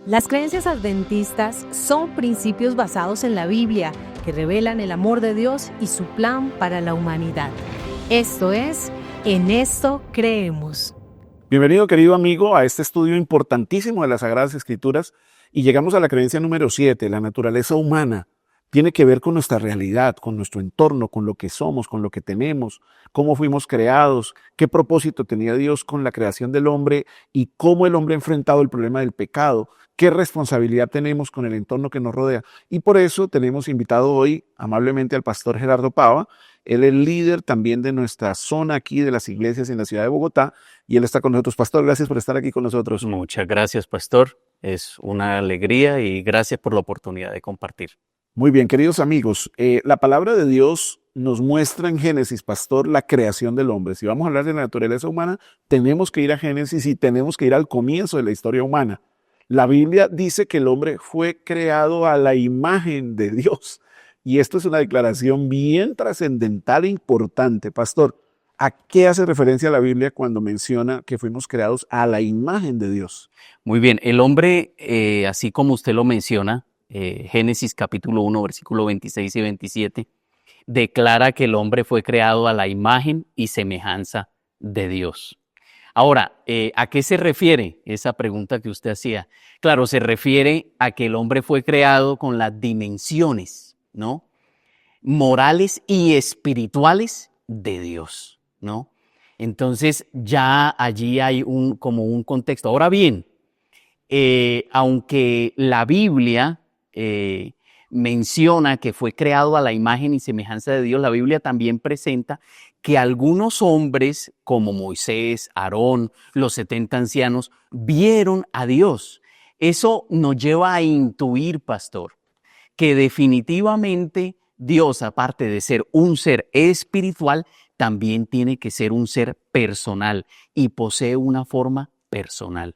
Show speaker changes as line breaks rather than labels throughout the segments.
Las creencias adventistas son principios basados en la Biblia que revelan el amor de Dios y su plan para la humanidad. Esto es, En esto creemos.
Bienvenido, querido amigo, a este estudio importantísimo de las Sagradas Escrituras, y llegamos a la creencia número 7, la naturaleza humana. Tiene que ver con nuestra realidad, con nuestro entorno, con lo que somos, con lo que tenemos, cómo fuimos creados, qué propósito tenía Dios con la creación del hombre y cómo el hombre ha enfrentado el problema del pecado, qué responsabilidad tenemos con el entorno que nos rodea. Y por eso tenemos invitado hoy amablemente al pastor Gerardo Pava. Él es líder también de nuestra zona aquí de las iglesias en la ciudad de Bogotá, y él está con nosotros. Pastor, gracias por estar aquí con nosotros.
Muchas gracias, pastor. Es una alegría y gracias por la oportunidad de compartir.
Muy bien, queridos amigos, la palabra de Dios nos muestra en Génesis, pastor, la creación del hombre. Si vamos a hablar de la naturaleza humana, tenemos que ir a Génesis y tenemos que ir al comienzo de la historia humana. La Biblia dice que el hombre fue creado a la imagen de Dios. Y esto es una declaración bien trascendental e importante. Pastor, ¿a qué hace referencia la Biblia cuando menciona que fuimos creados a la imagen de Dios?
Muy bien, el hombre, así como usted lo menciona, Génesis capítulo 1, versículo 26 y 27, declara que el hombre fue creado a la imagen y semejanza de Dios. Ahora, ¿a qué se refiere esa pregunta que usted hacía? Claro, se refiere a que el hombre fue creado con las dimensiones, ¿no?, morales y espirituales de Dios, ¿no? Entonces ya allí hay como un contexto. Ahora bien, aunque la Biblia menciona que fue creado a la imagen y semejanza de Dios, la Biblia también presenta que algunos hombres como Moisés, Aarón, los 70 ancianos, vieron a Dios. Eso nos lleva a intuir, pastor, que definitivamente Dios, aparte de ser un ser espiritual, también tiene que ser un ser personal y posee una forma personal.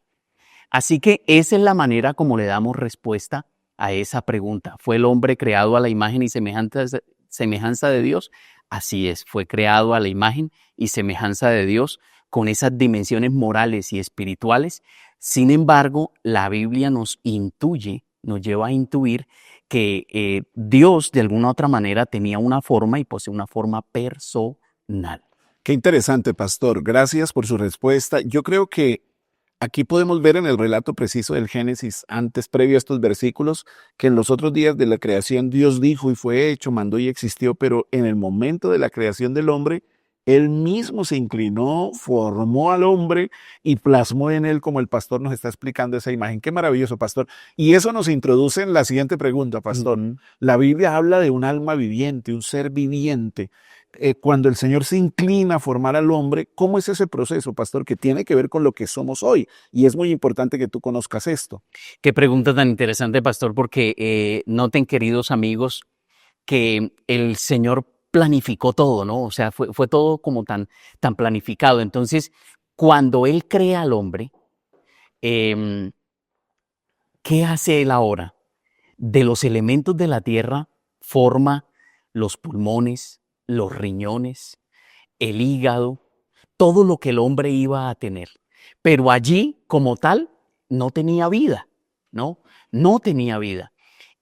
Así que esa es la manera como le damos respuesta a esa pregunta. ¿Fue el hombre creado a la imagen y semejanza de Dios? Así es, fue creado a la imagen y semejanza de Dios con esas dimensiones morales y espirituales. Sin embargo, la Biblia nos lleva a intuir que Dios de alguna u otra manera tenía una forma y posee una forma personal.
Qué interesante, pastor. Gracias por su respuesta. Yo creo que aquí podemos ver en el relato preciso del Génesis, antes, previo a estos versículos, que en los otros días de la creación Dios dijo y fue hecho, mandó y existió, pero en el momento de la creación del hombre, Él mismo se inclinó, formó al hombre y plasmó en él, como el pastor nos está explicando, esa imagen. Qué maravilloso, pastor. Y eso nos introduce en la siguiente pregunta, pastor. La Biblia habla de un alma viviente, un ser viviente. Cuando el Señor se inclina a formar al hombre, ¿cómo es ese proceso, pastor, que tiene que ver con lo que somos hoy? Y es muy importante que tú conozcas esto.
Qué pregunta tan interesante, pastor, porque noten, queridos amigos, que el Señor planificó todo, ¿no? O sea, fue todo como tan planificado. Entonces, cuando Él crea al hombre, ¿qué hace Él ahora? De los elementos de la tierra forma los pulmones, los riñones, el hígado, todo lo que el hombre iba a tener. Pero allí, como tal, no tenía vida, ¿no? No tenía vida.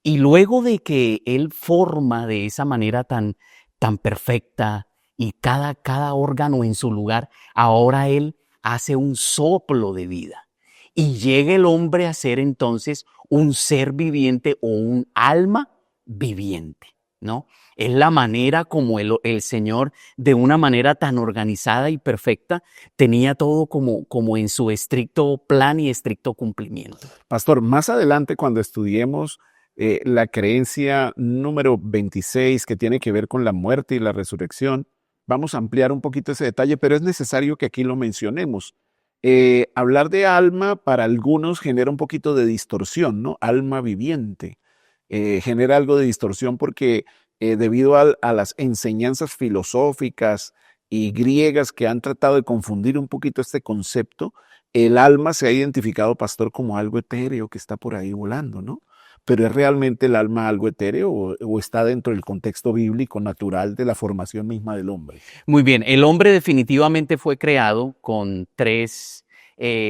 Y luego de que Él forma de esa manera tan perfecta y cada órgano en su lugar, ahora Él hace un soplo de vida. Y llega el hombre a ser entonces un ser viviente o un alma viviente, ¿no? Es la manera como el Señor, de una manera tan organizada y perfecta, tenía todo como en su estricto plan y estricto cumplimiento.
Pastor, más adelante cuando estudiemos la creencia número 26, que tiene que ver con la muerte y la resurrección, vamos a ampliar un poquito ese detalle, pero es necesario que aquí lo mencionemos. Hablar de alma para algunos genera un poquito de distorsión, ¿no? Alma viviente. Genera algo de distorsión porque debido a las enseñanzas filosóficas y griegas que han tratado de confundir un poquito este concepto, el alma se ha identificado, pastor, como algo etéreo que está por ahí volando, ¿no? Pero ¿es realmente el alma algo etéreo o está dentro del contexto bíblico natural de la formación misma del hombre?
Muy bien, el hombre definitivamente fue creado con tres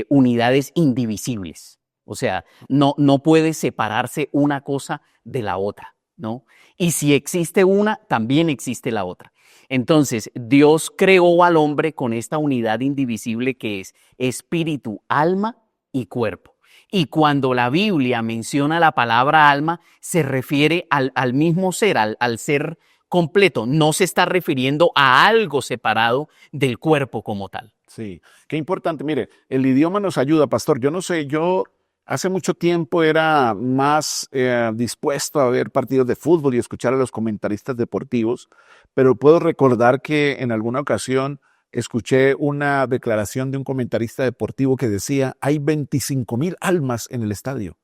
unidades indivisibles, O sea, no puede separarse una cosa de la otra, ¿no? Y si existe una, también existe la otra. Entonces, Dios creó al hombre con esta unidad indivisible que es espíritu, alma y cuerpo. Y cuando la Biblia menciona la palabra alma, se refiere al mismo ser, al ser completo. No se está refiriendo a algo separado del cuerpo como tal.
Sí, qué importante. Mire, el idioma nos ayuda, pastor. Yo no sé, yo hace mucho tiempo era más dispuesto a ver partidos de fútbol y escuchar a los comentaristas deportivos, pero puedo recordar que en alguna ocasión escuché una declaración de un comentarista deportivo que decía, hay 25,000 almas en el estadio.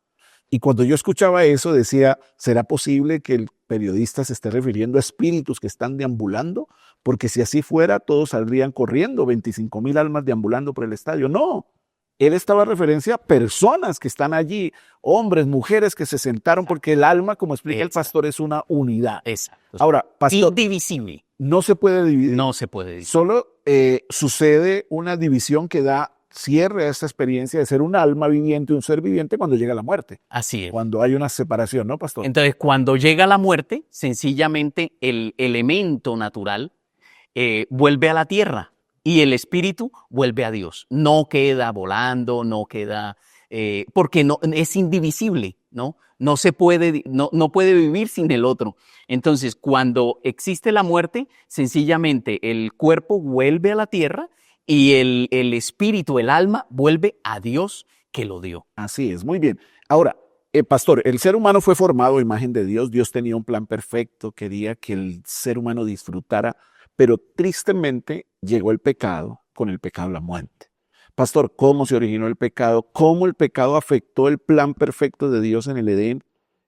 Y cuando yo escuchaba eso decía, ¿será posible que el periodista se esté refiriendo a espíritus que están deambulando? Porque si así fuera, todos saldrían corriendo, 25,000 almas deambulando por el estadio. No, él estaba en referencia a personas que están allí, hombres, mujeres que se sentaron, porque el alma, como explica el pastor, es una unidad.
Exacto.
Ahora, pastor,
indivisible.
no se puede dividir.
No se puede dividir.
Solo sucede una división que da cierre a esta experiencia de ser un alma viviente, un ser viviente cuando llega la muerte.
Así es.
Cuando hay una separación, ¿no, pastor?
Entonces, cuando llega la muerte, sencillamente el elemento natural vuelve a la tierra y el espíritu vuelve a Dios. No queda volando, no queda, porque no, es indivisible, ¿no? No se puede, no puede vivir sin el otro. Entonces, cuando existe la muerte, sencillamente el cuerpo vuelve a la tierra y el espíritu, el alma, vuelve a Dios que lo dio.
Así es, muy bien. Ahora, pastor, el ser humano fue formado a imagen de Dios. Dios tenía un plan perfecto, quería que el ser humano disfrutara, pero tristemente llegó el pecado, con el pecado la muerte. Pastor, ¿cómo se originó el pecado? ¿Cómo el pecado afectó el plan perfecto de Dios en el Edén?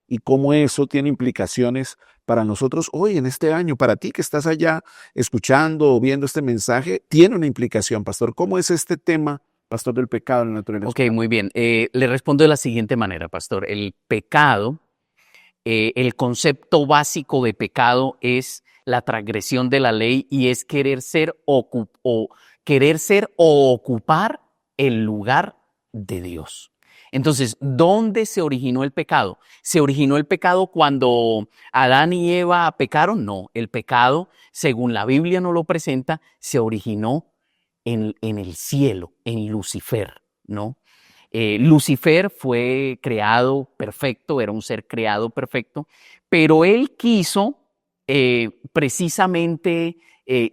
Y cómo eso tiene implicaciones para nosotros hoy, en este año. Para ti que estás allá escuchando o viendo este mensaje, tiene una implicación, pastor. ¿Cómo es este tema, pastor, del pecado en la naturaleza?
Ok, muy bien. Le respondo de la siguiente manera, pastor. El pecado, el concepto básico de pecado es la transgresión de la ley y es querer ser o ocupar el lugar de Dios. Entonces, ¿dónde se originó el pecado? ¿Se originó el pecado cuando Adán y Eva pecaron? No, el pecado, según la Biblia nos lo presenta, se originó en el cielo, en Lucifer, ¿no? Lucifer fue creado perfecto, era un ser creado perfecto, pero él quiso precisamente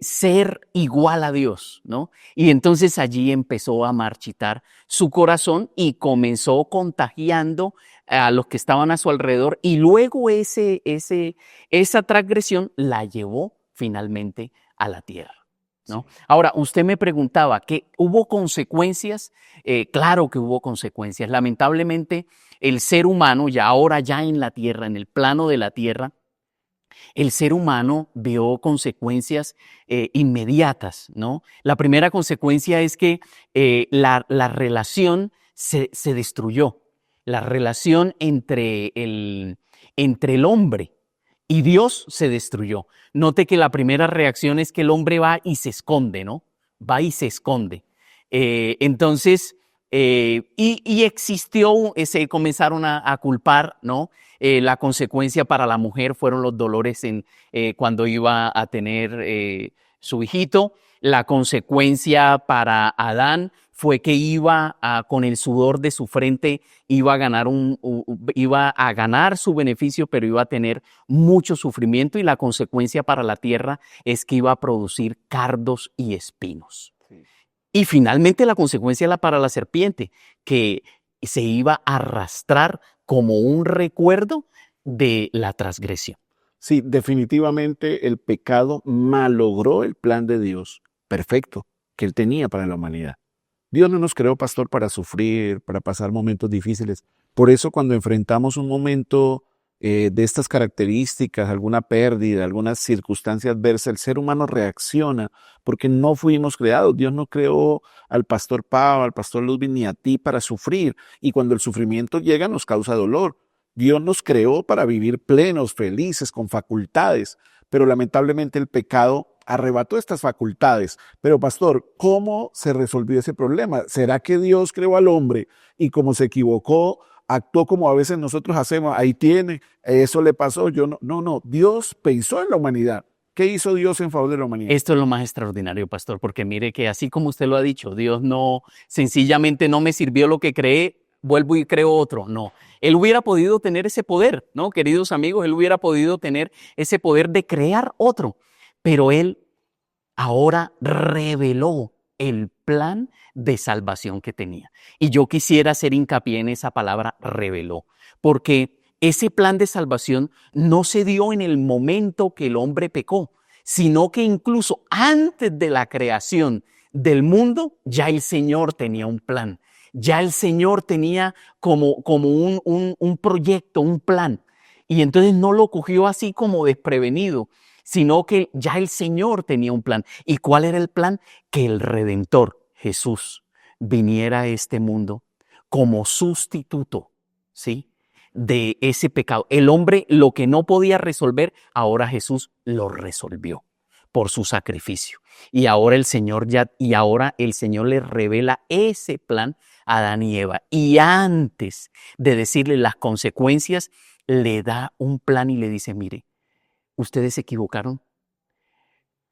ser igual a Dios, ¿no? Y entonces allí empezó a marchitar su corazón y comenzó contagiando a los que estaban a su alrededor y luego esa transgresión la llevó finalmente a la tierra, ¿no? Ahora, usted me preguntaba que hubo consecuencias. Claro que hubo consecuencias. Lamentablemente, el ser humano, ahora en la tierra, en el plano de la tierra, el ser humano vio consecuencias inmediatas, ¿no? La primera consecuencia es que la relación se destruyó. La relación entre el hombre y Dios se destruyó. Note que la primera reacción es que el hombre va y se esconde, ¿no? Va y se esconde. Entonces, existió, se comenzaron a culpar, ¿no? La consecuencia para la mujer fueron los dolores cuando iba a tener su hijito. La consecuencia para Adán fue que con el sudor de su frente iba a ganar su beneficio, pero iba a tener mucho sufrimiento, y la consecuencia para la tierra es que iba a producir cardos y espinos. Sí. Y finalmente la consecuencia para la serpiente, que se iba a arrastrar como un recuerdo de la transgresión.
Sí, definitivamente el pecado malogró el plan de Dios perfecto que Él tenía para la humanidad. Dios no nos creó, pastor, para sufrir, para pasar momentos difíciles. Por eso cuando enfrentamos un momento de estas características, alguna pérdida, alguna circunstancia adversa, el ser humano reacciona porque no fuimos creados. Dios no creó al pastor Pau, al pastor Ludwig, ni a ti para sufrir. Y cuando el sufrimiento llega nos causa dolor. Dios nos creó para vivir plenos, felices, con facultades. Pero lamentablemente el pecado arrebató estas facultades. Pero pastor, ¿cómo se resolvió ese problema? ¿Será que Dios creó al hombre y como se equivocó, actuó como a veces nosotros hacemos? Ahí tiene, eso le pasó, yo no. No, Dios pensó en la humanidad. ¿Qué hizo Dios en favor de la humanidad?
Esto es lo más extraordinario, pastor, porque mire que así como usted lo ha dicho, Dios no, sencillamente no me sirvió lo que creé, vuelvo y creo otro. No, Él hubiera podido tener ese poder, ¿no? Queridos amigos, Él hubiera podido tener ese poder de crear otro, pero Él ahora reveló el plan de salvación que tenía. Y yo quisiera hacer hincapié en esa palabra reveló, porque ese plan de salvación no se dio en el momento que el hombre pecó, sino que incluso antes de la creación del mundo, ya el Señor tenía un plan. Ya el Señor tenía como un proyecto, un plan. Y entonces no lo cogió así como desprevenido, sino que ya el Señor tenía un plan. ¿Y cuál era el plan? Que el Redentor, Jesús, viniera a este mundo como sustituto, ¿sí?, de ese pecado. El hombre lo que no podía resolver, ahora Jesús lo resolvió por su sacrificio. Y ahora el Señor le revela ese plan a Adán y Eva. Y antes de decirle las consecuencias, le da un plan y le dice, mire, ustedes se equivocaron,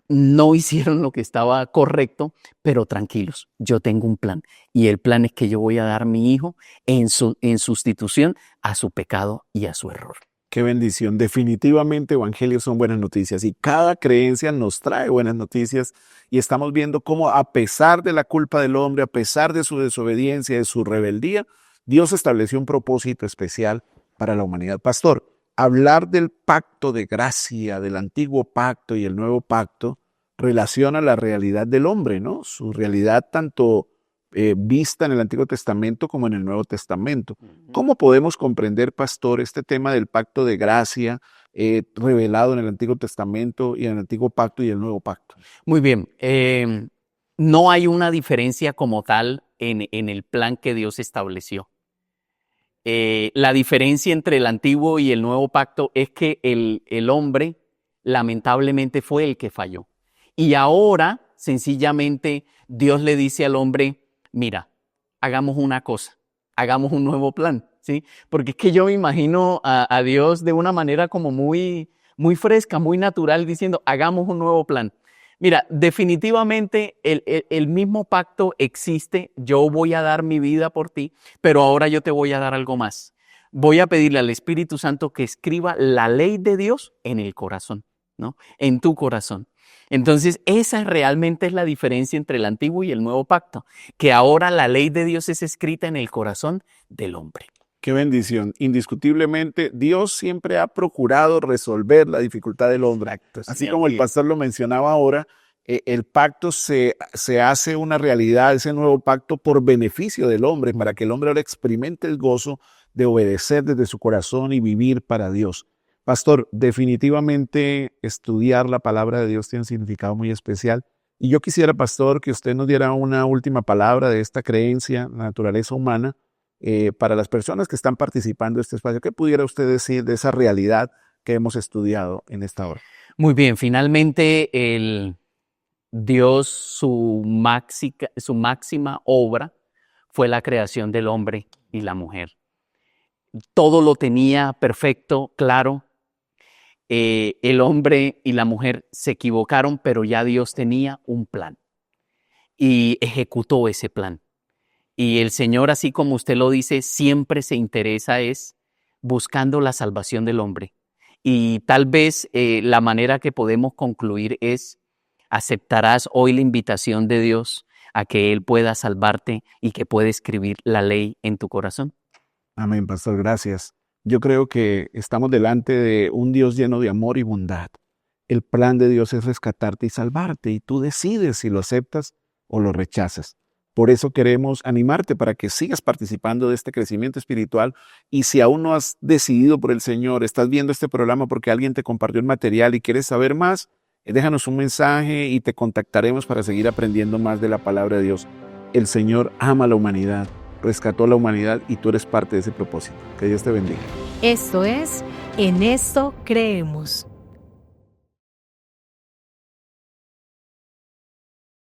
no hicieron lo que estaba correcto, pero tranquilos, yo tengo un plan. Y el plan es que yo voy a dar a mi hijo en sustitución a su pecado y a su error.
Qué bendición. Definitivamente evangelios son buenas noticias y cada creencia nos trae buenas noticias y estamos viendo cómo a pesar de la culpa del hombre, a pesar de su desobediencia, de su rebeldía, Dios estableció un propósito especial para la humanidad. Pastor, hablar del pacto de gracia, del antiguo pacto y el nuevo pacto, relaciona la realidad del hombre, ¿no? Su realidad tanto vista en el Antiguo Testamento como en el Nuevo Testamento. ¿Cómo podemos comprender, pastor, este tema del pacto de gracia revelado en el Antiguo Testamento y en el Antiguo Pacto y el Nuevo Pacto?
Muy bien. No hay una diferencia como tal en el plan que Dios estableció. La diferencia entre el Antiguo y el Nuevo Pacto es que el hombre lamentablemente fue el que falló. Y ahora, sencillamente, Dios le dice al hombre, mira, hagamos una cosa, hagamos un nuevo plan, ¿sí? Porque es que yo me imagino a Dios de una manera como muy fresca, muy natural, diciendo, hagamos un nuevo plan. Mira, definitivamente el mismo pacto existe, yo voy a dar mi vida por ti, pero ahora yo te voy a dar algo más. Voy a pedirle al Espíritu Santo que escriba la ley de Dios en el corazón, ¿no? En tu corazón. Entonces, esa realmente es la diferencia entre el Antiguo y el Nuevo Pacto, que ahora la ley de Dios es escrita en el corazón del hombre.
Qué bendición. Indiscutiblemente, Dios siempre ha procurado resolver la dificultad del hombre. Así como el pastor lo mencionaba ahora, el pacto se hace una realidad, ese nuevo pacto, por beneficio del hombre, para que el hombre ahora experimente el gozo de obedecer desde su corazón y vivir para Dios. Pastor, definitivamente estudiar la palabra de Dios tiene un significado muy especial. Y yo quisiera, pastor, que usted nos diera una última palabra de esta creencia, la naturaleza humana, para las personas que están participando de este espacio. ¿Qué pudiera usted decir de esa realidad que hemos estudiado en esta hora?
Muy bien, finalmente Dios, su máxima obra fue la creación del hombre y la mujer. Todo lo tenía perfecto, claro. El hombre y la mujer se equivocaron, pero ya Dios tenía un plan y ejecutó ese plan. Y el Señor, así como usted lo dice, siempre se interesa buscando la salvación del hombre. Y tal vez la manera que podemos concluir es, ¿aceptarás hoy la invitación de Dios a que Él pueda salvarte y que pueda escribir la ley en tu corazón?
Amén, pastor, gracias. Yo creo que estamos delante de un Dios lleno de amor y bondad. El plan de Dios es rescatarte y salvarte, y tú decides si lo aceptas o lo rechazas. Por eso queremos animarte para que sigas participando de este crecimiento espiritual, y si aún no has decidido por el Señor, estás viendo este programa porque alguien te compartió el material y quieres saber más, déjanos un mensaje y te contactaremos para seguir aprendiendo más de la palabra de Dios. El Señor ama a la humanidad, rescató a la humanidad y tú eres parte de ese propósito. Que Dios te bendiga.
Esto es En Esto Creemos.